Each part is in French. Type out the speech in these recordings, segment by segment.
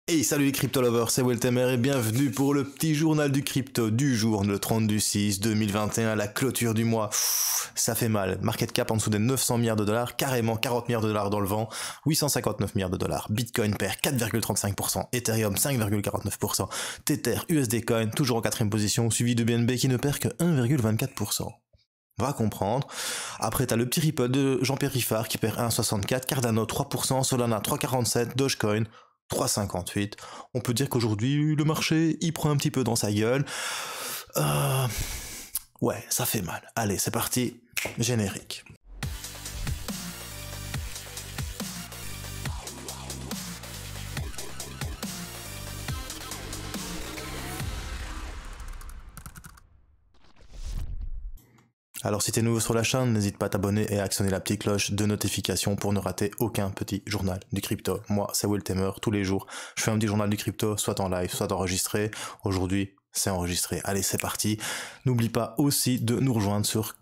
Hey, salut les crypto lovers, c'est Weltemer et bienvenue pour le petit journal du crypto du jour, le 30 du 6 2021, la clôture du mois. Ça fait mal. Market cap en dessous des 900 milliards de dollars, carrément 40 milliards de dollars dans le vent, 859 milliards de dollars. Bitcoin perd 4,35%, Ethereum 5,49%, Tether, USD Coin toujours en quatrième position, suivi de BNB qui ne perd que 1,24%. Va comprendre. Après, t'as le petit Ripple de Jean-Pierre Riffard qui perd 1,64, Cardano 3%, Solana 3,47, Dogecoin 3,58. On peut dire qu'aujourd'hui, le marché, il prend un petit peu dans sa gueule. Ouais, ça fait mal. Allez, c'est parti. Générique. Alors si t'es nouveau sur la chaîne, n'hésite pas à t'abonner et à actionner la petite cloche de notification pour ne rater aucun petit journal du crypto. Moi, c'est Weltemer, tous les jours, je fais un petit journal du crypto, soit en live, soit enregistré. Aujourd'hui, c'est enregistré. Allez, c'est parti. N'oublie pas aussi de nous rejoindre sur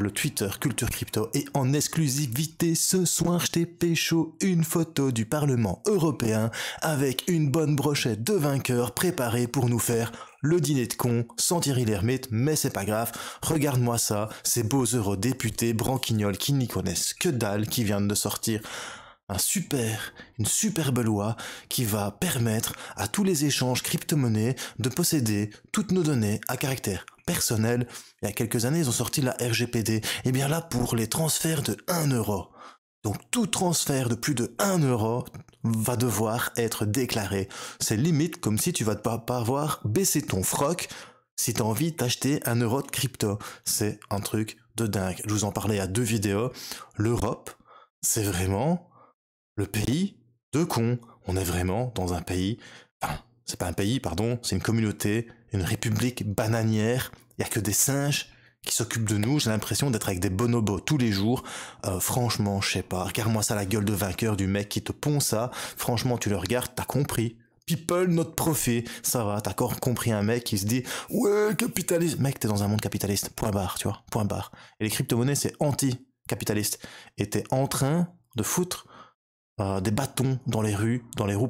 le Twitter Culture Crypto. Et en exclusivité, ce soir, je t'ai pécho une photo du Parlement européen avec une bonne brochette de vainqueurs préparés pour nous faire le dîner de con, sans Thierry Lhermitte, mais c'est pas grave, regarde-moi ça, ces beaux eurodéputés branquignoles qui n'y connaissent que dalle, qui viennent de sortir une superbe loi qui va permettre à tous les échanges crypto-monnaies de posséder toutes nos données à caractère personnel. Il y a quelques années, ils ont sorti la RGPD. Et bien là, pour les transferts de 1 euro. Donc tout transfert de plus de 1 euro va devoir être déclaré. C'est limite comme si tu vas pas avoir baissé ton froc si tu as envie d'acheter 1 euro de crypto. C'est un truc de dingue. Je vous en parlais à 2 vidéos. L'Europe, c'est vraiment le pays de cons. On est vraiment dans un pays... Enfin, c'est pas un pays, pardon, c'est une communauté, une république bananière. Il y a que des singes qui s'occupent de nous. J'ai l'impression d'être avec des bonobos tous les jours. Franchement, je sais pas. Regarde-moi ça, la gueule de vainqueur du mec qui te pond ça. Franchement, tu le regardes, t'as compris. People, notre profit. Ça va, t'as encore compris un mec qui se dit « Ouais, capitalisme ». Mec, t'es dans un monde capitaliste. Point barre, tu vois. Point barre. Et les crypto-monnaies, c'est anti-capitaliste. Et t'es en train de foutre des bâtons dans les roues,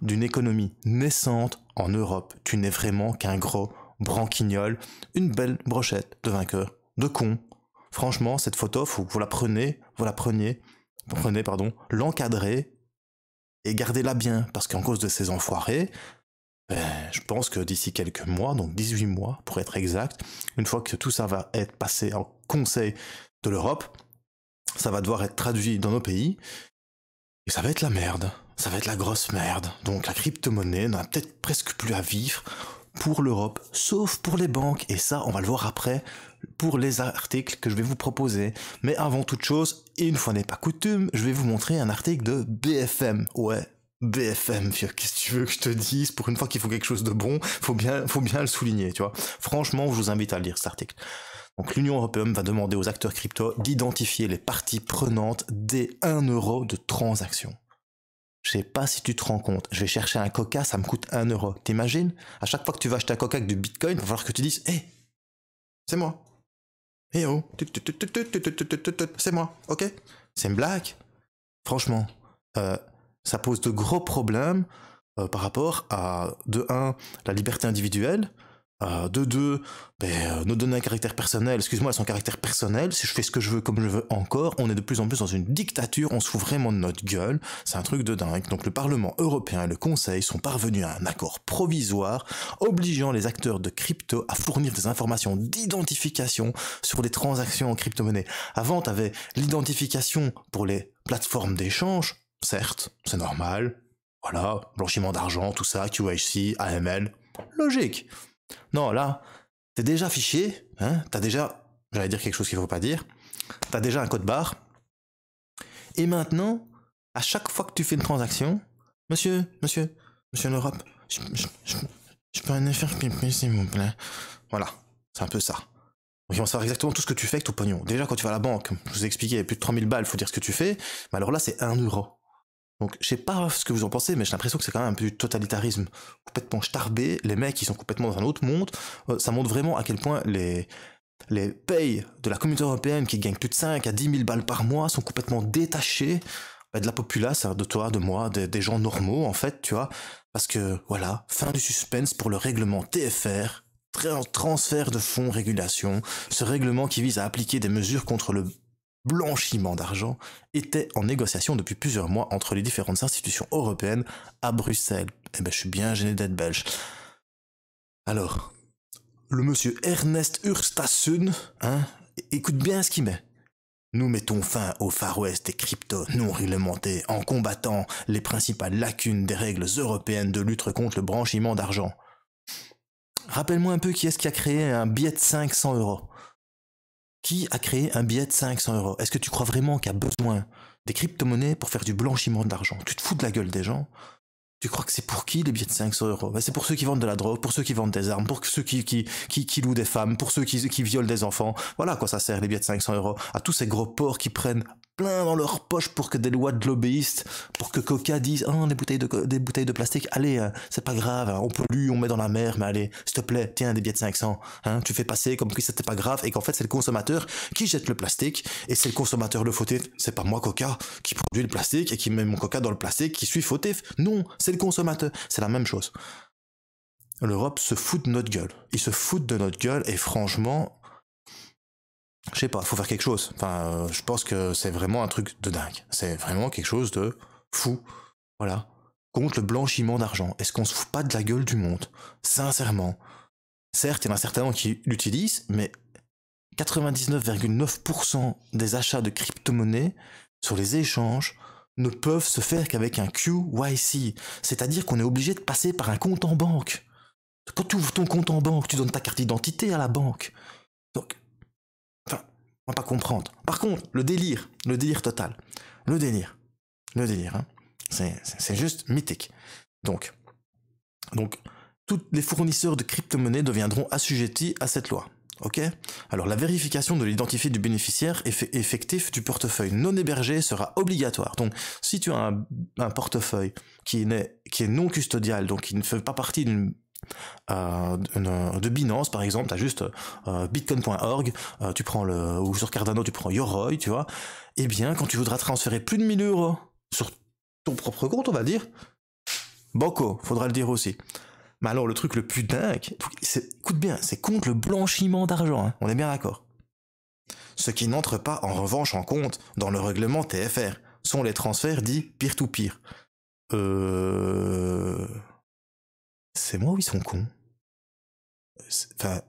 d'une économie naissante en Europe. Tu n'es vraiment qu'un gros branquignol, une belle brochette de vainqueur, de con. Franchement, cette photo, faut que vous la preniez, l'encadrez et gardez-la bien, parce qu'en cause de ces enfoirés, je pense que d'ici quelques mois, donc 18 mois pour être exact, une fois que tout ça va être passé en Conseil de l'Europe, ça va devoir être traduit dans nos pays, et ça va être la merde, ça va être la grosse merde. Donc la crypto-monnaie n'a peut-être presque plus à vivre pour l'Europe, sauf pour les banques. Et ça, on va le voir après pour les articles que je vais vous proposer. Mais avant toute chose, et une fois n'est pas coutume, je vais vous montrer un article de BFM. Ouais, BFM, qu'est-ce que tu veux que je te dise? Pour une fois qu'il faut quelque chose de bon, faut bien le souligner, tu vois. Franchement, je vous invite à lire cet article. Donc l'Union européenne va demander aux acteurs crypto d'identifier les parties prenantes des 1 euro de transaction. Je sais pas si tu te rends compte, je vais chercher un coca, ça me coûte 1 euro. T'imagines? À chaque fois que tu vas acheter un coca avec du bitcoin, il va falloir que tu dises « Hé, c'est moi. Hé oh, c'est moi, ok ?» C'est une blague. Franchement, ça pose de gros problèmes par rapport à, de 1, la liberté individuelle, de 2, nos données à caractère personnel, excuse-moi, elles sont à caractère personnel, si je fais ce que je veux comme je veux encore, on est de plus en plus dans une dictature, on se fout vraiment de notre gueule, c'est un truc de dingue. Donc le Parlement européen et le Conseil sont parvenus à un accord provisoire obligeant les acteurs de crypto à fournir des informations d'identification sur les transactions en crypto-monnaie. Avant, t'avais l'identification pour les plateformes d'échange, certes, c'est normal, voilà, blanchiment d'argent, tout ça, KYC, AML, logique. Non, là, t'es déjà fiché, hein, t'as déjà, j'allais dire quelque chose qu'il ne faut pas dire, t'as déjà un code barre, et maintenant, à chaque fois que tu fais une transaction, monsieur l'Europe, je peux un faire pipi, s'il vous plaît. Voilà, c'est un peu ça. Donc ils vont savoir exactement tout ce que tu fais avec ton pognon. Déjà, quand tu vas à la banque, je vous ai expliqué, plus de 3000 balles, il faut dire ce que tu fais, mais alors là, c'est 1 euro. Donc, je sais pas ce que vous en pensez, mais j'ai l'impression que c'est quand même un peu du totalitarisme complètement starbé. Les mecs, ils sont complètement dans un autre monde. Ça montre vraiment à quel point les payes de la communauté européenne qui gagnent plus de 5 à 10 000 balles par mois sont complètement détachés de la populace, hein, de toi, de moi, des gens normaux, en fait, tu vois. Parce que, voilà, fin du suspense pour le règlement TFR, transfert de fonds régulation, ce règlement qui vise à appliquer des mesures contre le blanchiment d'argent, était en négociation depuis plusieurs mois entre les différentes institutions européennes à Bruxelles. Eh ben, je suis bien gêné d'être belge. Alors, le monsieur Ernest Urtasun, hein, écoute bien ce qu'il met. Nous mettons fin au Far West des cryptos non réglementés en combattant les principales lacunes des règles européennes de lutte contre le blanchiment d'argent. Rappelle-moi un peu qui est-ce qui a créé un billet de 500 euros. Qui a créé un billet de 500 euros? Est-ce que tu crois vraiment qu'il y a besoin des crypto-monnaies pour faire du blanchiment d'argent? Tu te fous de la gueule des gens? Tu crois que c'est pour qui les billets de 500 euros? Ben, c'est pour ceux qui vendent de la drogue, pour ceux qui vendent des armes, pour ceux qui louent des femmes, pour ceux qui violent des enfants. Voilà à quoi ça sert les billets de 500 euros. À tous ces gros porcs qui prennent plein dans leur poche pour que des lois de lobbyistes, pour que Coca dise « Ah, des bouteilles de plastique, allez, c'est pas grave, hein, on pollue, on met dans la mer, mais allez, s'il te plaît, tiens, des billets de 500. Hein, tu fais passer comme si c'était pas grave et qu'en fait c'est le consommateur qui jette le plastique et c'est le consommateur le fautif. C'est pas moi, Coca, qui produit le plastique et qui met mon Coca dans le plastique qui suis fautif. Non, c'est le consommateur. C'est la même chose. L'Europe se fout de notre gueule. Ils se foutent de notre gueule et franchement... Je sais pas, faut faire quelque chose. Enfin, je pense que c'est vraiment un truc de dingue. C'est vraiment quelque chose de fou. Voilà. Contre le blanchiment d'argent. Est-ce qu'on se fout pas de la gueule du monde? Sincèrement. Certes, il y en a certains qui l'utilisent, mais 99,9% des achats de crypto-monnaies sur les échanges ne peuvent se faire qu'avec un QYC. C'est-à-dire qu'on est obligé de passer par un compte en banque. Quand tu ouvres ton compte en banque, tu donnes ta carte d'identité à la banque. Donc, enfin, on va pas comprendre. Par contre, le délire total. Le délire, hein. C'est juste mythique. Donc, tous les fournisseurs de crypto-monnaies deviendront assujettis à cette loi. Ok? Alors, la vérification de l'identité du bénéficiaire effectif du portefeuille non hébergé sera obligatoire. Donc, si tu as un portefeuille qui est non custodial, donc qui ne fait pas partie de Binance par exemple, t'as juste bitcoin.org, tu prends ou sur Cardano tu prends Yoroi, tu vois, et bien quand tu voudras transférer plus de 1000 euros sur ton propre compte, on va dire, banco, faudra le dire aussi. Mais alors le truc le plus dingue, écoute bien, c'est contre le blanchiment d'argent, hein, on est bien d'accord. Ce qui n'entre pas en revanche en compte dans le règlement TFR sont les transferts dits peer-to-peer. C'est moi ou ils sont cons? Enfin...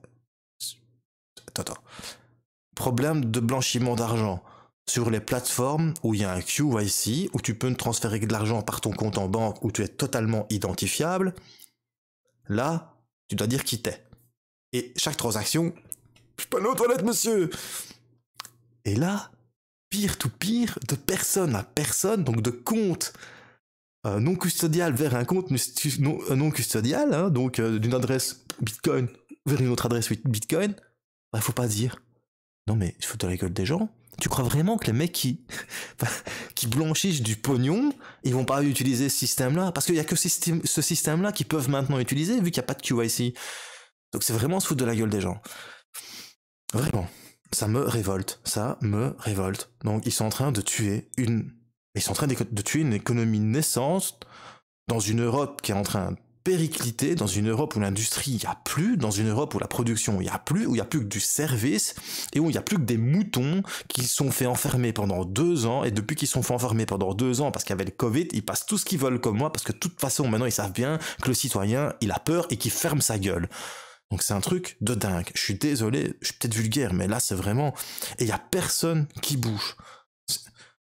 Attends. Problème de blanchiment d'argent. Sur les plateformes où il y a un QYC, où tu peux transférer de l'argent par ton compte en banque, où tu es totalement identifiable, là, tu dois dire qui t'es. Et chaque transaction, je peux aller aux toilettes, monsieur. Et là, peer-to-peer, de personne à personne, donc de compte non custodial vers un compte non custodial, hein, donc d'une adresse Bitcoin vers une autre adresse Bitcoin, bah, faut pas dire. Non mais il faut de la gueule des gens. Tu crois vraiment que les mecs qui blanchissent du pognon, ils vont pas utiliser ce système-là? Parce qu'il y a que ce système-là qu'ils peuvent maintenant utiliser vu qu'il n'y a pas de QYC. Donc c'est vraiment se foutre de la gueule des gens. Vraiment. Ça me révolte. Donc ils sont en train de tuer de tuer une économie naissante dans une Europe qui est en train de péricliter, dans une Europe où l'industrie il y a plus, dans une Europe où la production il y a plus, où il y a plus que du service et où il y a plus que des moutons qui se sont fait enfermer pendant 2 ans, et depuis qu'ils se sont fait enfermer pendant 2 ans parce qu'il y avait le Covid, ils passent tout ce qu'ils veulent comme moi parce que de toute façon maintenant ils savent bien que le citoyen il a peur et qu'il ferme sa gueule. Donc c'est un truc de dingue. Je suis désolé, je suis peut-être vulgaire, mais là c'est vraiment... Et il y a personne qui bouge.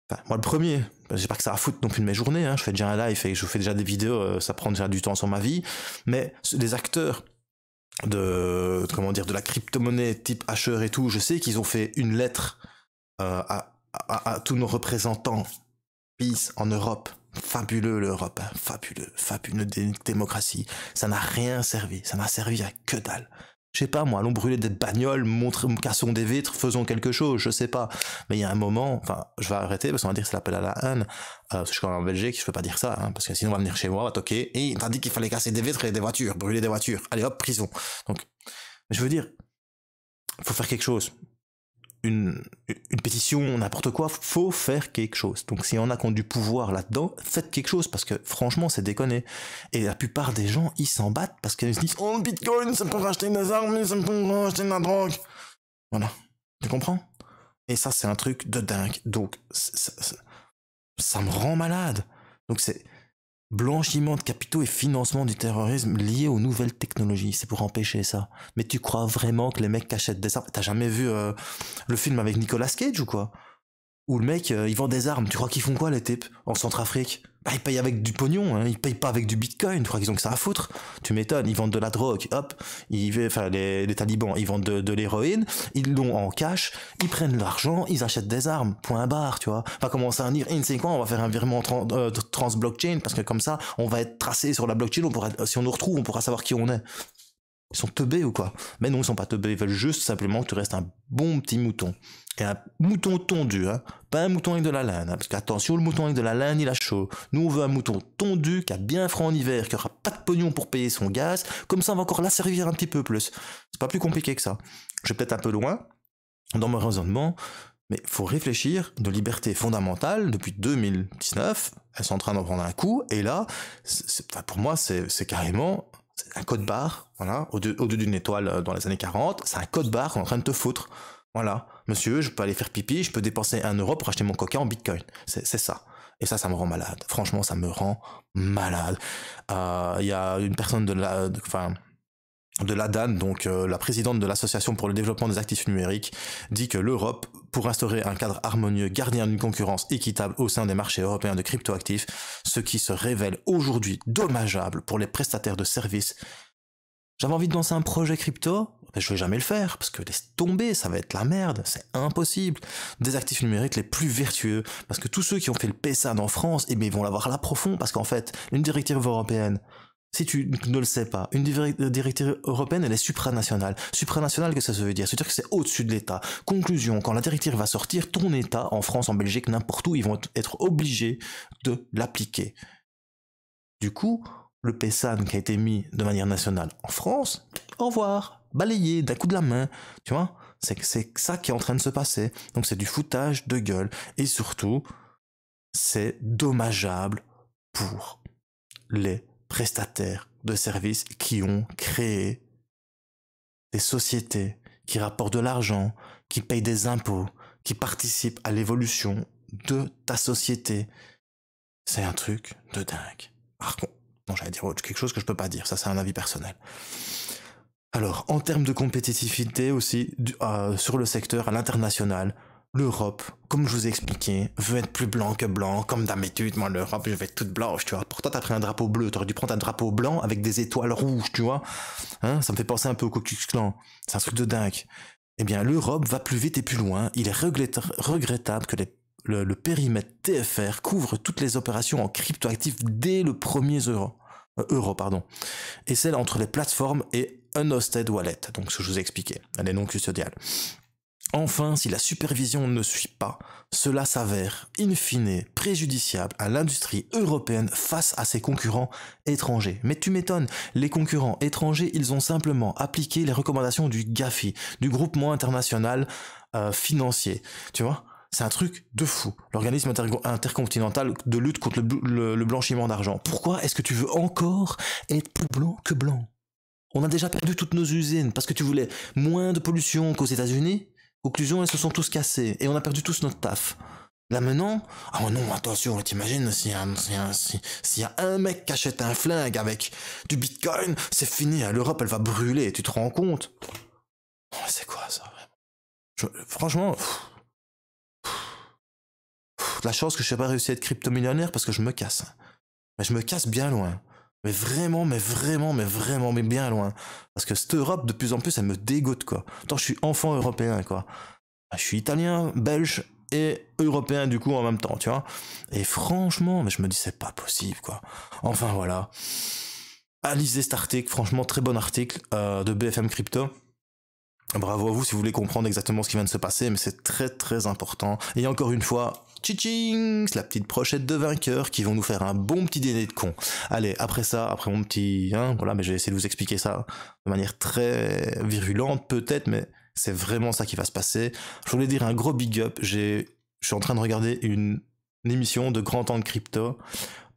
Enfin, moi le premier, j'ai pas que ça à foutre non plus de mes journées, hein. Je fais déjà un live et je fais déjà des vidéos, ça prend déjà du temps sur ma vie, mais les acteurs de la crypto-monnaie type Asher et tout, je sais qu'ils ont fait une lettre à tous nos représentants peace en Europe. Fabuleux l'Europe, hein. Fabuleux démocratie. Ça n'a rien servi, ça n'a servi à que dalle. Je sais pas moi, allons brûler des bagnoles, cassons des vitres, faisons quelque chose, je sais pas. Mais il y a un moment, enfin, je vais arrêter parce qu'on va dire que c'est l'appel à la haine. Parce que je suis quand même en Belgique, je peux pas dire ça, hein, parce que sinon on va venir chez moi, on va toquer, et t'as dit qu'il fallait casser des vitres et des voitures, brûler des voitures. Allez hop, prison. Donc, je veux dire, faut faire quelque chose. une pétition, n'importe quoi, faut faire quelque chose. Donc s'il y en a qui ont du pouvoir là-dedans, faites quelque chose, parce que franchement, c'est déconné. Et la plupart des gens, ils s'en battent parce qu'ils se disent « Oh, le Bitcoin, c'est pour acheter des armes, c'est pour acheter de la drogue !» Voilà. Tu comprends? Et ça, c'est un truc de dingue. Donc, ça me rend malade. Donc c'est blanchiment de capitaux et financement du terrorisme lié aux nouvelles technologies. C'est pour empêcher ça. Mais tu crois vraiment que les mecs qui achètent des armes... T'as jamais vu le film avec Nicolas Cage ou quoi? Où le mec, il vend des armes. Tu crois qu'ils font quoi, les types, en Centrafrique? Bah, ils payent avec du pognon, hein. Ils payent pas avec du bitcoin. Tu crois qu'ils ont que ça à foutre? Tu m'étonnes, ils vendent de la drogue. Hop, les talibans, ils vendent de l'héroïne. Ils l'ont en cash. Ils prennent l'argent, ils achètent des armes. Point barre, tu vois. Pas commencer à dire, c'est quoi, on va faire un virement trans-blockchain, parce que comme ça, on va être tracé sur la blockchain. Si on nous retrouve, on pourra savoir qui on est. Ils sont teubés ou quoi? Mais non, ils sont pas teubés, ils veulent juste simplement que tu restes un bon petit mouton. Et un mouton tondu, hein. Pas un mouton avec de la laine, hein. Parce qu'attention, le mouton avec de la laine, il a chaud. Nous, on veut un mouton tondu, qui a bien froid en hiver, qui aura pas de pognon pour payer son gaz. Comme ça, on va encore la servir un petit peu plus. C'est pas plus compliqué que ça. Je vais peut-être un peu loin dans mon raisonnement, mais faut réfléchir. De liberté fondamentale, depuis 2019, elles sont en train d'en prendre un coup, et là, pour moi, c'est carrément... un code barre, voilà, au-dessus d'une étoile dans les années 40, c'est un code barre qu'on est en train de te foutre. Voilà, monsieur, je peux aller faire pipi, je peux dépenser 1 euro pour acheter mon coca en bitcoin. C'est ça. Et ça me rend malade. Franchement, ça me rend malade. Y a une personne de l'ADAN, donc la présidente de l'Association pour le développement des actifs numériques, dit que l'Europe, pour instaurer un cadre harmonieux, gardien d'une concurrence équitable au sein des marchés européens de cryptoactifs, ce qui se révèle aujourd'hui dommageable pour les prestataires de services. J'avais envie de lancer un projet crypto, mais je vais jamais le faire, parce que laisse tomber, ça va être la merde, c'est impossible. Des actifs numériques les plus vertueux, parce que tous ceux qui ont fait le PSAN en France, eh bien, ils vont l'avoir là profond, parce qu'en fait, une directive européenne, si tu ne le sais pas, une directive européenne, elle est supranationale. Supranationale, qu'est-ce que ça veut dire? C'est-à-dire que c'est au-dessus de l'État. Conclusion, quand la directive va sortir, ton État, en France, en Belgique, n'importe où, ils vont être obligés de l'appliquer. Du coup, le PSAN qui a été mis de manière nationale en France, au revoir, balayé d'un coup de la main, tu vois? C'est ça qui est en train de se passer. Donc c'est du foutage de gueule. Et surtout, c'est dommageable pour les prestataires de services qui ont créé des sociétés qui rapportent de l'argent, qui payent des impôts, qui participent à l'évolution de ta société. C'est un truc de dingue. Par contre, non, j'allais dire quelque chose que je peux pas dire, ça c'est un avis personnel. Alors, en termes de compétitivité aussi, sur le secteur à l'international, l'Europe, comme je vous ai expliqué, veut être plus blanc que blanc, comme d'habitude. Moi, l'Europe, je vais être toute blanche, tu vois. Pourtant, t'as pris un drapeau bleu, t'aurais dû prendre un drapeau blanc avec des étoiles rouges, tu vois. Hein, ça me fait penser un peu au Ku Klux Klan. C'est un truc de dingue. Eh bien, l'Europe va plus vite et plus loin. Il est regrettable que le périmètre TFR couvre toutes les opérations en cryptoactifs dès le premier euro, et celle entre les plateformes et unhosted wallet, donc ce que je vous ai expliqué, elle est non custodiale. Enfin, si la supervision ne suit pas, cela s'avère, in fine, préjudiciable à l'industrie européenne face à ses concurrents étrangers. Mais tu m'étonnes, les concurrents étrangers, ils ont simplement appliqué les recommandations du GAFI, du groupement international financier, tu vois. C'est un truc de fou. L'organisme intercontinental de lutte contre le blanchiment d'argent. Pourquoi est-ce que tu veux encore être plus blanc que blanc? On a déjà perdu toutes nos usines parce que tu voulais moins de pollution qu'aux États-Unis. Conclusion, elles se sont tous cassées et on a perdu tous notre taf. Là maintenant, ah non, attention, t'imagines s'il y a un mec qui achète un flingue avec du bitcoin, c'est fini, l'Europe elle va brûler, tu te rends compte? C'est quoi ça, vraiment? Franchement... la chance que je n'ai pas réussi à être crypto-millionnaire parce que je me casse. Mais je me casse bien loin. Mais vraiment bien loin. Parce que cette Europe, de plus en plus, elle me dégoûte, quoi. Pourtant, je suis enfant européen, quoi. Je suis italien, belge et européen, du coup, en même temps, tu vois. Et franchement, mais je me dis, c'est pas possible, quoi. Enfin, voilà. Lisez cet article, franchement, très bon article de BFM Crypto. Bravo à vous si vous voulez comprendre exactement ce qui vient de se passer, mais c'est très très important. Et encore une fois, tching, c'est la petite brochette de vainqueurs qui vont nous faire un bon petit dîner de cons. Allez, après ça, après mon petit... voilà, mais je vais essayer de vous expliquer ça de manière très virulente peut-être, mais c'est vraiment ça qui va se passer. Je voulais dire un gros big up, je suis en train de regarder une émission de Grand Angle Crypto.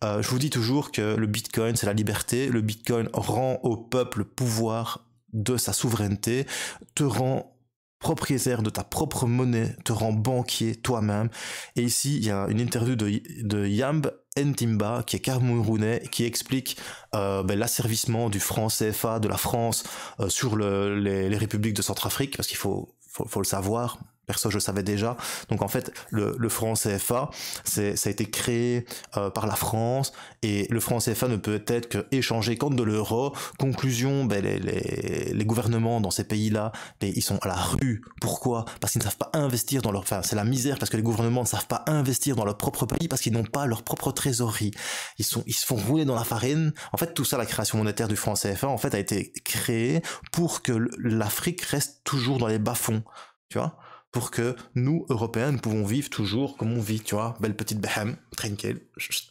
Je vous dis toujours que le Bitcoin, c'est la liberté. Le Bitcoin rend au peuple le pouvoir de sa souveraineté, te rend propriétaire de ta propre monnaie, te rend banquier toi-même. Et ici, il y a une interview de Yamb Ntimba, qui est camerounais, qui explique l'asservissement du franc CFA de la France sur les républiques de Centrafrique, parce qu'il faut le savoir. Perso, je le savais déjà. Donc en fait, le franc CFA, ça a été créé par la France, et le franc CFA ne peut être qu'échangé contre de l'euro. Conclusion, les gouvernements dans ces pays-là, ils sont à la rue. Pourquoi? Parce qu'ils ne savent pas investir dans leur... Enfin, c'est la misère, parce que les gouvernements ne savent pas investir dans leur propre pays, parce qu'ils n'ont pas leur propre trésorerie. Ils se font rouler dans la farine. En fait, tout ça, la création monétaire du franc CFA, en fait, a été créée pour que l'Afrique reste toujours dans les bas-fonds. Tu vois? Pour que nous, Européens, nous pouvons vivre toujours comme on vit, tu vois, belle petite Behem, tranquille,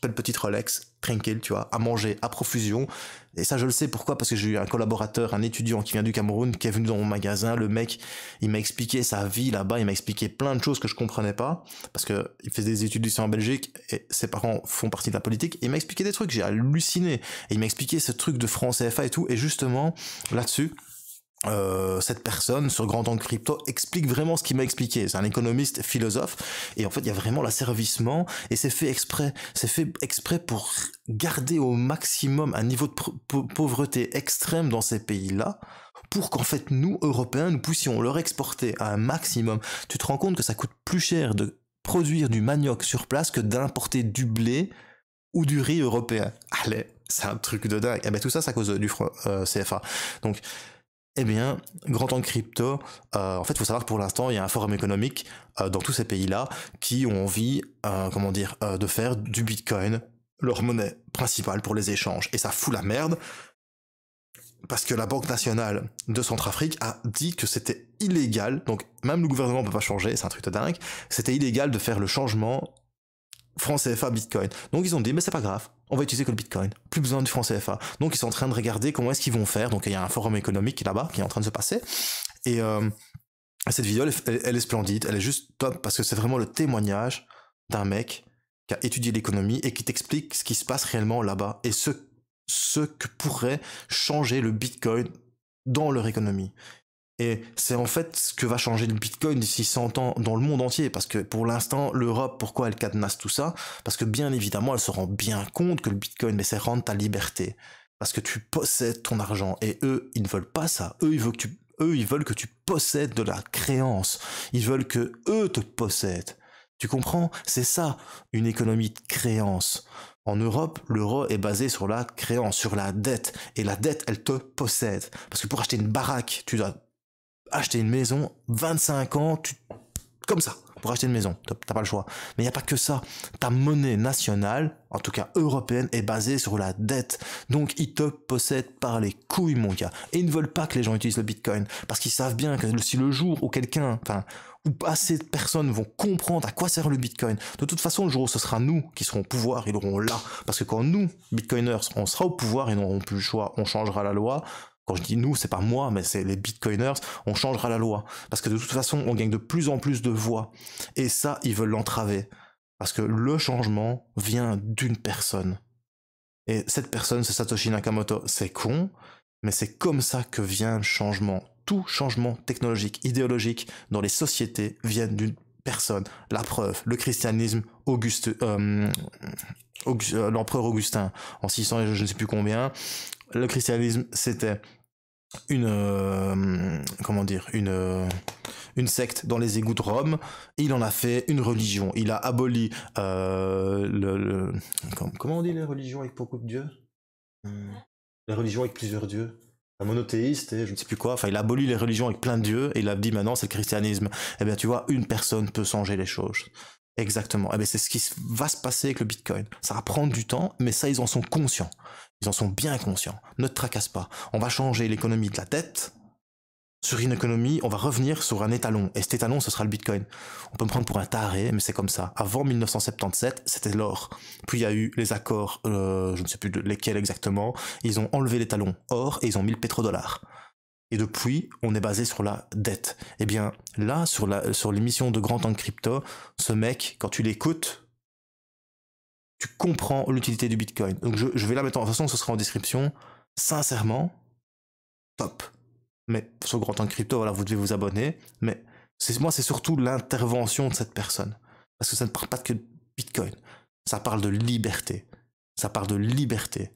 belle petite Rolex, tranquille, tu vois, à manger, à profusion. Et ça, je le sais, pourquoi? Parce que j'ai eu un collaborateur, un étudiant qui vient du Cameroun, qui est venu dans mon magasin, le mec, il m'a expliqué sa vie là-bas, il m'a expliqué plein de choses que je comprenais pas, parce que il faisait des études ici en Belgique, et ses parents font partie de la politique, et il m'a expliqué des trucs, j'ai halluciné, et il m'a expliqué ce truc de franc CFA et tout, et justement, là-dessus, cette personne sur Grand Angle Crypto explique vraiment ce qu'il m'a expliqué. C'est un économiste philosophe, et en fait il y a vraiment l'asservissement, et c'est fait exprès pour garder au maximum un niveau de pauvreté extrême dans ces pays-là, pour qu'en fait nous, Européens, nous puissions leur exporter à un maximum. Tu te rends compte que ça coûte plus cher de produire du manioc sur place que d'importer du blé ou du riz européen. Allez, c'est un truc de dingue. Et ben tout ça, c'est à cause du CFA. Donc eh bien, Grand Angle Crypto, en fait, il faut savoir que pour l'instant, il y a un forum économique dans tous ces pays-là qui ont envie, de faire du Bitcoin leur monnaie principale pour les échanges. Et ça fout la merde, parce que la Banque nationale de Centrafrique a dit que c'était illégal, donc même le gouvernement ne peut pas changer, c'est un truc de dingue, c'était illégal de faire le changement franc CFA Bitcoin. Donc ils ont dit mais c'est pas grave, on va utiliser que le Bitcoin, plus besoin du franc CFA. Donc ils sont en train de regarder comment est-ce qu'ils vont faire. Donc il y a un forum économique là-bas qui est en train de se passer, et cette vidéo elle est splendide, elle est juste top, parce que c'est vraiment le témoignage d'un mec qui a étudié l'économie et qui t'explique ce qui se passe réellement là-bas, et ce que pourrait changer le Bitcoin dans leur économie. Et c'est en fait ce que va changer le Bitcoin d'ici 100 ans dans le monde entier, parce que pour l'instant, l'Europe, pourquoi elle cadenasse tout ça? Parce que bien évidemment, elle se rend bien compte que le Bitcoin, mais c'est rendre ta liberté. Parce que tu possèdes ton argent, et eux, ils ne veulent pas ça. Eux, ils veulent que tu possèdes de la créance. Ils veulent que eux te possèdent. Tu comprends? C'est ça, une économie de créance. En Europe, l'euro est basé sur la créance, sur la dette. Et la dette, elle te possède. Parce que pour acheter une baraque, tu dois acheter une maison, 25 ans, comme ça, pour acheter une maison, t'as pas le choix. Mais il n'y a pas que ça. Ta monnaie nationale, en tout cas européenne, est basée sur la dette. Donc ils te possèdent par les couilles, mon gars. Et ils ne veulent pas que les gens utilisent le Bitcoin, parce qu'ils savent bien que si le jour où quelqu'un, où assez de personnes vont comprendre à quoi sert le Bitcoin, de toute façon, le jour où ce sera nous qui serons au pouvoir, ils auront là. Parce que quand nous, Bitcoiners, on sera au pouvoir, ils n'auront plus le choix, on changera la loi. Quand je dis nous, c'est pas moi, mais c'est les Bitcoiners, on changera la loi. Parce que de toute façon, on gagne de plus en plus de voix. Et ça, ils veulent l'entraver. Parce que le changement vient d'une personne. Et cette personne, c'est Satoshi Nakamoto. C'est con, mais c'est comme ça que vient le changement. Tout changement technologique, idéologique dans les sociétés viennent d'une personne. La preuve, le christianisme, l'empereur Augustin, en 600 et je ne sais plus combien. Le christianisme, c'était une secte dans les égouts de Rome, et il en a fait une religion. Il a aboli comment on dit les religions avec beaucoup de dieux? Les religions avec plusieurs dieux. Un monothéiste et je ne sais plus quoi. Enfin, il a aboli les religions avec plein de dieux, et il a dit maintenant c'est le christianisme. Eh bien, tu vois, une personne peut changer les choses. Exactement. Eh bien, c'est ce qui va se passer avec le Bitcoin. Ça va prendre du temps, mais ça, ils en sont conscients. Ils en sont bien conscients. Ne te tracasse pas. On va changer l'économie de la dette sur une économie, on va revenir sur un étalon. Et cet étalon, ce sera le Bitcoin. On peut me prendre pour un taré, mais c'est comme ça. Avant 1977, c'était l'or. Puis il y a eu les accords, je ne sais plus lesquels exactement. Ils ont enlevé l'étalon or et ils ont mis le pétrodollar. Et depuis, on est basé sur la dette. Eh bien, là, sur l'émission de Grand Tank Crypto, ce mec, quand tu l'écoutes, tu comprends l'utilité du Bitcoin. Donc je vais la mettre, de toute façon, ce sera en description. Sincèrement, top. Mais sur Grand Tank Crypto, voilà, vous devez vous abonner. Mais moi, c'est surtout l'intervention de cette personne. Parce que ça ne parle pas que de Bitcoin. Ça parle de liberté. Ça parle de liberté.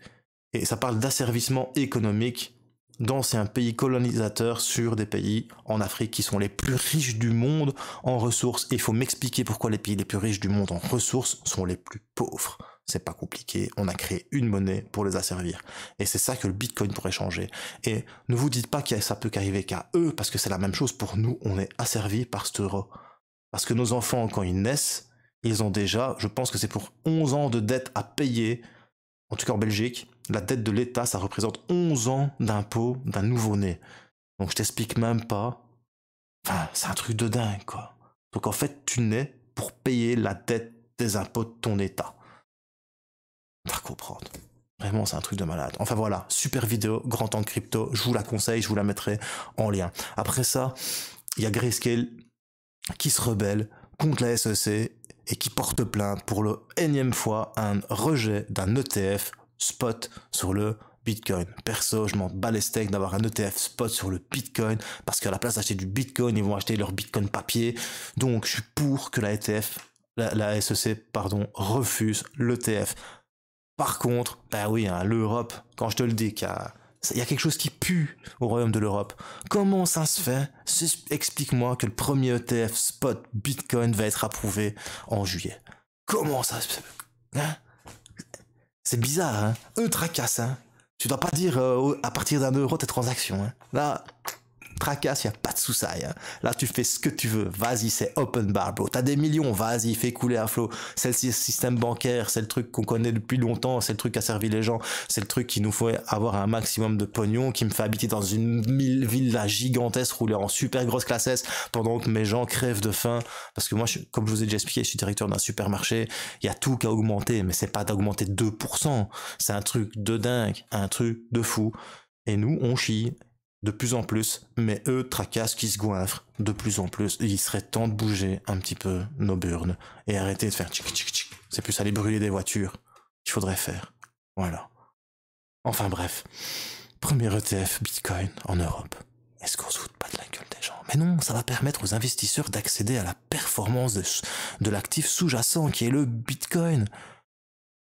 Et ça parle d'asservissement économique d'anciens pays colonisateurs sur des pays en Afrique qui sont les plus riches du monde en ressources. Et il faut m'expliquer pourquoi les pays les plus riches du monde en ressources sont les plus pauvres. C'est pas compliqué, on a créé une monnaie pour les asservir. Et c'est ça que le Bitcoin pourrait changer. Et ne vous dites pas que ça peut qu'arriver qu'à eux, parce que c'est la même chose pour nous, on est asservis par cet euro. Parce que nos enfants, quand ils naissent, ils ont déjà, je pense que c'est pour 11 ans de dette à payer, en tout cas en Belgique, la dette de l'État, ça représente 11 ans d'impôts d'un nouveau-né. Donc je t'explique même pas. Enfin, c'est un truc de dingue, quoi. Donc en fait, tu nais pour payer la dette des impôts de ton État. On va comprendre. Vraiment, c'est un truc de malade. Enfin voilà, super vidéo, Grand Tank Crypto. Je vous la conseille, je vous la mettrai en lien. Après ça, il y a Grayscale qui se rebelle contre la SEC et qui porte plainte pour le énième fois un rejet d'un ETF spot sur le Bitcoin. Perso, je m'en bats les steaks d'avoir un ETF spot sur le Bitcoin parce qu'à la place d'acheter du Bitcoin, ils vont acheter leur Bitcoin papier. Donc, je suis pour que la SEC, pardon, refuse l'ETF. Par contre, bah oui, hein, l'Europe, quand je te le dis qu'il y a quelque chose qui pue au royaume de l'Europe. Comment ça se fait? Explique-moi que le premier ETF spot Bitcoin va être approuvé en juillet. Comment ça se fait? Hein? C'est bizarre, hein? Eux tracassent, hein? Tu dois pas dire à partir d'un euro tes transactions, hein? Là, tracasse, y a pas de soucis, hein. Là, tu fais ce que tu veux. Vas-y, c'est open bar, bro. T'as des millions, vas-y, fais couler à flot. C'est le système bancaire, c'est le truc qu'on connaît depuis longtemps, c'est le truc qui a servi les gens, c'est le truc qui nous fait avoir un maximum de pognon, qui me fait habiter dans une villa gigantesque, rouler en super grosse classe S, pendant que mes gens crèvent de faim. Parce que moi, comme je vous ai déjà expliqué, je suis directeur d'un supermarché, il y a tout qui a augmenté, mais c'est pas d'augmenter 2%. C'est un truc de dingue, un truc de fou. Et nous, on chie de plus en plus, mais eux tracassent qui se goinfrent de plus en plus. Il serait temps de bouger un petit peu nos burnes et arrêter de faire tchic tchic tchic. C'est plus aller brûler des voitures qu'il faudrait faire. Voilà. Enfin bref. Premier ETF Bitcoin en Europe. Est-ce qu'on se fout pas de la gueule des gens? Mais non, ça va permettre aux investisseurs d'accéder à la performance de l'actif sous-jacent qui est le Bitcoin.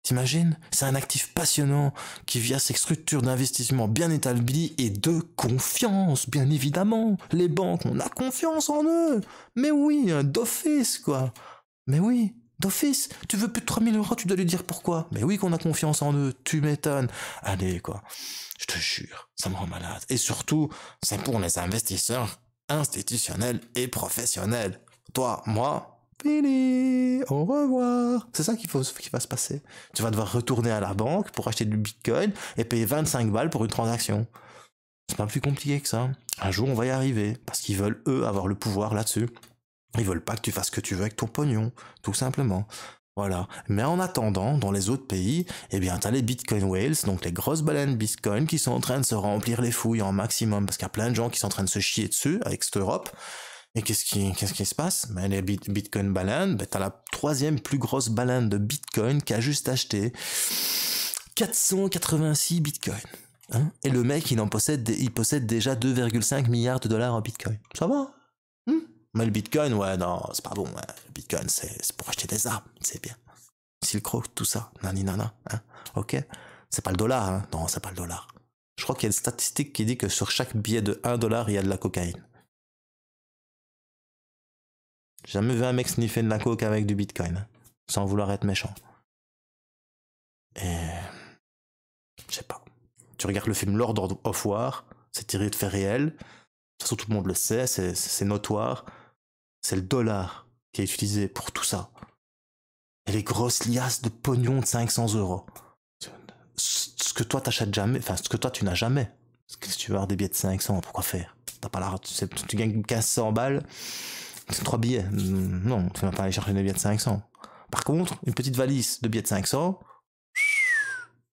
T'imagines? C'est un actif passionnant qui, via ses structures d'investissement bien établies et de confiance, bien évidemment. Les banques, on a confiance en eux. Mais oui, d'office, quoi. Mais oui, d'office. Tu veux plus de 3000 euros, tu dois lui dire pourquoi. Mais oui qu'on a confiance en eux, tu m'étonnes. Allez, quoi. Je te jure, ça me rend malade. Et surtout, c'est pour les investisseurs institutionnels et professionnels. Toi, moi... Fini, au revoir. C'est ça qui va se passer. Tu vas devoir retourner à la banque pour acheter du Bitcoin et payer 25 balles pour une transaction. C'est pas plus compliqué que ça. Un jour, on va y arriver parce qu'ils veulent, eux, avoir le pouvoir là-dessus. Ils veulent pas que tu fasses ce que tu veux avec ton pognon, tout simplement. Voilà. Mais en attendant, dans les autres pays, eh bien, t'as les Bitcoin Whales, donc les grosses baleines Bitcoin qui sont en train de se remplir les fouilles en maximum parce qu'il y a plein de gens qui sont en train de se chier dessus avec cette Europe. Et qu'est-ce qui se passe? Ben, les Bitcoin baleines, ben, t'as la troisième plus grosse baleine de Bitcoin qui a juste acheté 486 Bitcoin. Hein? Et le mec, il possède déjà 2,5 milliards de dollars en Bitcoin. Ça va? Mais le Bitcoin, ouais, non, c'est pas bon. Ouais. Le Bitcoin, c'est pour acheter des armes, c'est bien. Silk Road, tout ça, nani nana, hein? Ok? C'est pas le dollar, hein? Non, c'est pas le dollar. Je crois qu'il y a une statistique qui dit que sur chaque billet de 1 dollar, il y a de la cocaïne. J'ai jamais vu un mec sniffer de la coke avec du Bitcoin, hein, sans vouloir être méchant. Et... je sais pas. Tu regardes le film Lord of War, c'est tiré de faits réels. De toute façon, tout le monde le sait, c'est notoire. C'est le dollar qui est utilisé pour tout ça. Et les grosses liasses de pognon de 500 euros. Ce que toi t'achètes jamais, enfin ce que toi tu n'as jamais. Parce que si tu veux avoir des billets de 500, pourquoi faire? T'as pas la... tu gagnes 1500 balles. C'est 3 billets. Non, tu vas pas aller chercher des billets de 500. Par contre, une petite valise de billets de 500,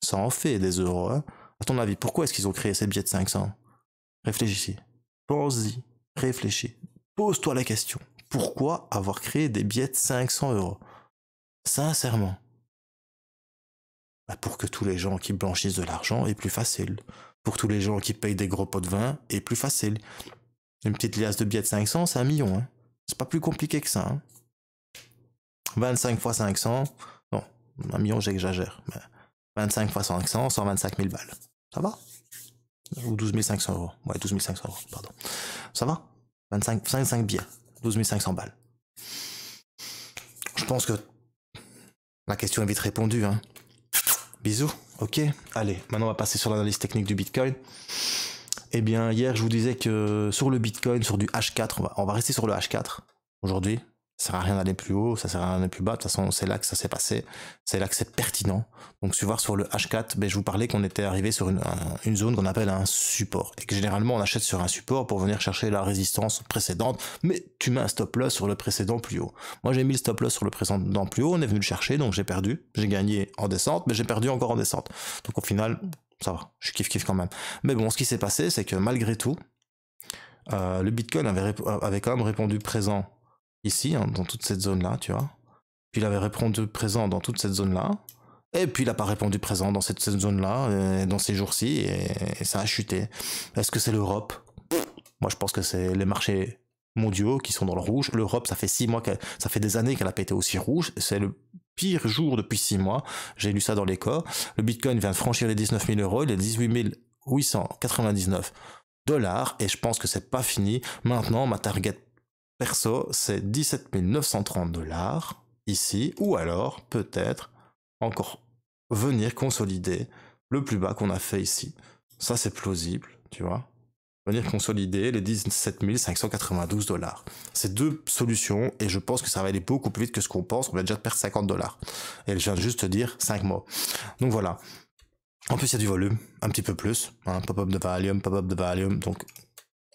ça en fait des euros. Hein. À ton avis, pourquoi est-ce qu'ils ont créé ces billets de 500? Réfléchis. Pense-y. Réfléchis. Pose-toi la question. Pourquoi avoir créé des billets de 500 €? Sincèrement. Bah pour que tous les gens qui blanchissent de l'argent aient plus facile. Pour tous les gens qui payent des gros pots de vin aient plus facile. Une petite liasse de billets de 500, c'est 1 million. Hein. C'est pas plus compliqué que ça. Hein. 25 fois 500. Non, 1 million, j'exagère. 25 fois 500, 125 000 balles. Ça va? Ou 12 500 €. Ouais, 12 500 €, pardon. Ça va? 25 billets. 12 500 balles. Je pense que la question est vite répondue. Hein. Bisous. Ok. Allez, maintenant on va passer sur l'analyse technique du Bitcoin. Eh bien, hier, je vous disais que sur le Bitcoin, sur du H4, on va rester sur le H4 aujourd'hui. Ça sert à rien d'aller plus haut, ça sert à rien d'aller plus bas. De toute façon, c'est là que ça s'est passé. C'est là que c'est pertinent. Donc, si vous voir sur le H4, ben, je vous parlais qu'on était arrivé sur une zone qu'on appelle un support. Et que généralement, on achète sur un support pour venir chercher la résistance précédente. Mais tu mets un stop loss sur le précédent plus haut. Moi, j'ai mis le stop loss sur le précédent plus haut. On est venu le chercher, donc j'ai perdu. J'ai gagné en descente, mais j'ai perdu encore en descente. Donc, au final, ça va. Je kiffe quand même. Mais bon, ce qui s'est passé, c'est que malgré tout, le Bitcoin avait quand même répondu présent ici, hein, dans toute cette zone-là, tu vois. Puis il avait répondu présent dans toute cette zone-là. Et puis il n'a pas répondu présent dans cette zone-là, dans ces jours-ci, et ça a chuté. Est-ce que c'est l'Europe? Moi, je pense que c'est les marchés mondiaux qui sont dans le rouge. L'Europe, ça fait 6 mois, ça fait des années qu'elle a pas été aussi rouge. C'est le pire jour depuis 6 mois. J'ai lu ça dans l'écho. Le Bitcoin vient de franchir les 19 000 €. Il est 18 899 $. Et je pense que c'est pas fini. Maintenant, ma target perso, c'est 17 930 $ ici, ou alors peut-être encore venir consolider le plus bas qu'on a fait ici. Ça, c'est plausible, tu vois. Venir consolider les 17 592 $. C'est deux solutions et je pense que ça va aller beaucoup plus vite que ce qu'on pense. On va déjà perdre 50 $. Et je viens juste te dire 5 mots. Donc voilà. En plus, il y a du volume, un petit peu plus. Hein, pop-up de volume. Donc,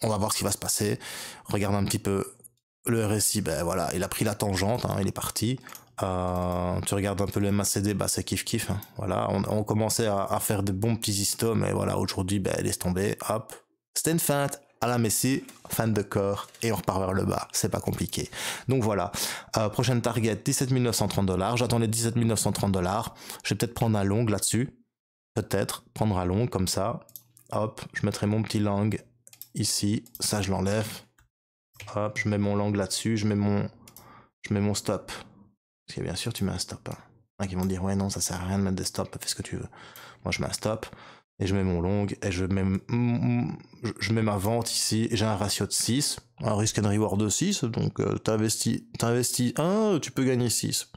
on va voir ce qui va se passer. Regarde un petit peu le RSI, ben voilà, il a pris la tangente, hein, il est parti. Tu regardes un peu le MACD, bah c'est kiff. Hein, voilà, on commençait à faire des bons petits histomes, et voilà, aujourd'hui, ben laisse tomber, hop. C'était une feinte à la Messi, feinte de corps, et on repart vers le bas, c'est pas compliqué. Donc voilà, prochaine target, 17 930 $. J'attends les 17 930 $. Je vais peut-être prendre un long là-dessus. Peut-être prendre un long comme ça. Hop, je mettrai mon petit long ici, ça je l'enlève. Hop, je mets mon long là-dessus, je mets mon stop. Parce que bien sûr, tu mets un stop. Hein. Il y en a qui vont dire, ouais, non, ça sert à rien de mettre des stops, fais ce que tu veux. Moi, je mets un stop, et je mets mon long, et je mets ma vente ici. J'ai un ratio de 6, un risk and reward de 6, donc t'investis 1, tu peux gagner 6.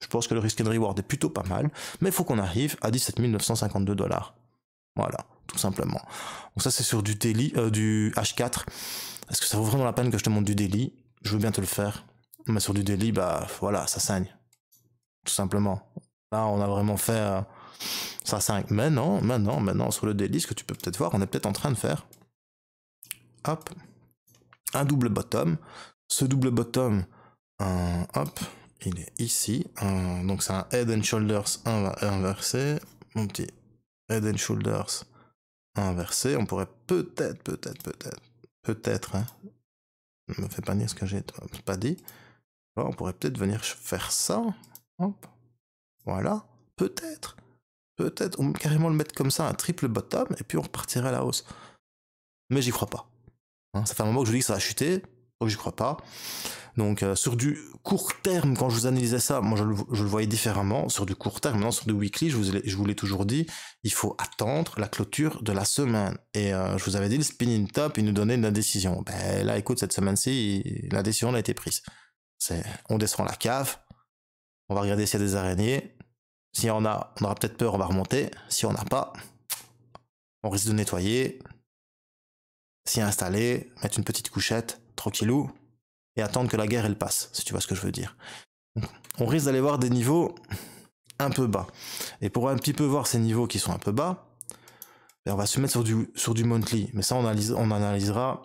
Je pense que le risk and reward est plutôt pas mal, mais il faut qu'on arrive à 17 952 $. Voilà, tout simplement. Donc ça, c'est sur du daily, du H4. Est-ce que ça vaut vraiment la peine que je te montre du daily? Je veux bien te le faire. Mais sur du daily, bah voilà, ça saigne. Tout simplement. Là, on a vraiment fait... ça saigne. Mais non, maintenant, sur le daily, ce que tu peux peut-être voir, on est peut-être en train de faire... Hop. Un double bottom. Ce double bottom, hop, il est ici. Donc c'est un head and shoulders inversé. Mon petit head and shoulders inversé. On pourrait peut-être, hein. Ne me fais pas dire ce que j'ai pas dit. Alors, on pourrait peut-être venir faire ça. Hop. Voilà. Peut-être, ou carrément le mettre comme ça, un triple bottom, et puis on repartirait à la hausse. Mais j'y crois pas. Hein, ça fait un moment que je vous dis que ça va chuter, donc j'y crois pas. Donc sur du court terme, quand je vous analysais ça, moi je le voyais différemment. Sur du court terme, maintenant sur du weekly, je vous l'ai toujours dit, il faut attendre la clôture de la semaine. Et je vous avais dit, le spinning top, il nous donnait une décision. Ben là, écoute, cette semaine-ci, la décision a été prise. On descend la cave, on va regarder s'il y a des araignées. S'il y en a, on aura peut-être peur, on va remonter. Si on n'a pas, on risque de nettoyer, s'y installer, mettre une petite couchette, tranquillou, et attendre que la guerre elle passe, si tu vois ce que je veux dire. Donc, on risque d'aller voir des niveaux un peu bas. Et pour un petit peu voir ces niveaux qui sont un peu bas, ben on va se mettre sur du monthly. Mais ça, on analysera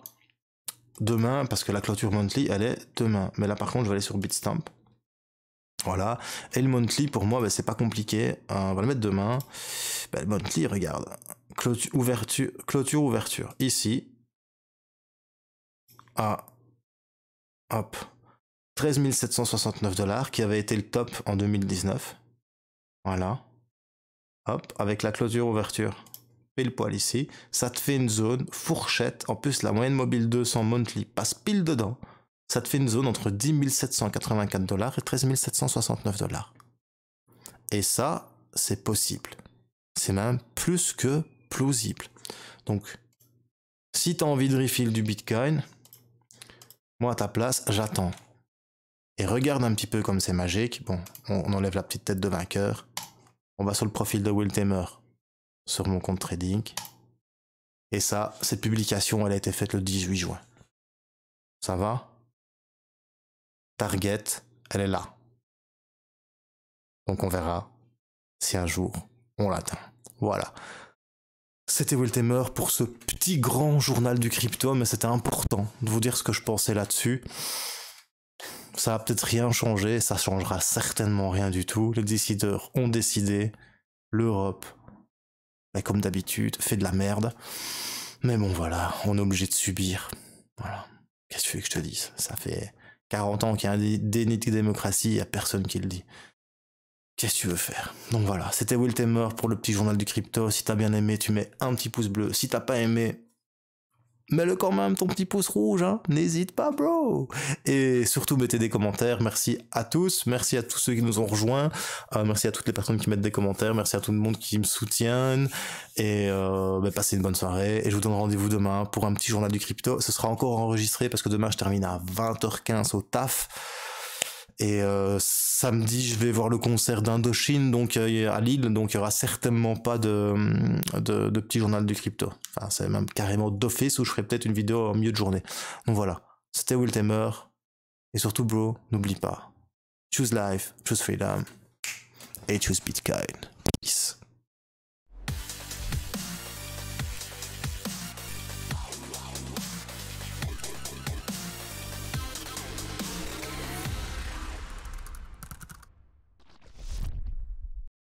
demain, parce que la clôture monthly, elle est demain. Mais là, par contre, je vais aller sur Bitstamp. Voilà. Et le monthly, pour moi, ben, c'est pas compliqué. On va le mettre demain. Ben, le monthly, regarde. clôture, ouverture. Ici, à, hop, 13 769 $, qui avait été le top en 2019. Voilà. Hop, avec la clôture, ouverture. Pile poil ici. Ça te fait une zone fourchette. En plus, la moyenne mobile 200 monthly passe pile dedans. Ça te fait une zone entre 10 784 $ et 13 769 $. Et ça, c'est possible. C'est même plus que plausible. Donc, si tu as envie de refill du Bitcoin, moi à ta place, j'attends. Et regarde un petit peu comme c'est magique. Bon, on enlève la petite tête de vainqueur. On va sur le profil de Will Tamer, sur mon compte trading. Et ça, cette publication, elle a été faite le 18 juin. Ça va? Target, elle est là. Donc on verra si un jour on l'atteint. Voilà. C'était Will Tamer pour ce petit grand journal du crypto, mais c'était important de vous dire ce que je pensais là-dessus. Ça va peut-être rien changer, ça changera certainement rien du tout. Les décideurs ont décidé, l'Europe, comme d'habitude, fait de la merde. Mais bon voilà, on est obligé de subir. Voilà. Qu'est-ce que tu veux que je te dise? Ça fait 40 ans qu'il y a un déni de démocratie, il n'y a personne qui le dit. Qu'est-ce que tu veux faire? Donc voilà, c'était Will Tamer pour le petit journal du crypto. Si t'as bien aimé, tu mets un petit pouce bleu. Si t'as pas aimé, mets-le quand même, ton petit pouce rouge, hein. N'hésite pas, bro. Et surtout, mettez des commentaires. Merci à tous. Merci à tous ceux qui nous ont rejoints. Merci à toutes les personnes qui mettent des commentaires. Merci à tout le monde qui me soutiennent. Et passez une bonne soirée. Et je vous donne rendez-vous demain pour un petit journal du crypto. Ce sera encore enregistré parce que demain, je termine à 20h15 au taf. Et samedi, je vais voir le concert d'Indochine donc à Lille, donc il y aura certainement pas de petit journal du crypto. Enfin, c'est même carrément d'office où je ferai peut-être une vidéo en milieu de journée. Donc voilà, c'était Will Tamer. Et surtout, bro, n'oublie pas, choose life, choose freedom, et choose Bitcoin. Peace.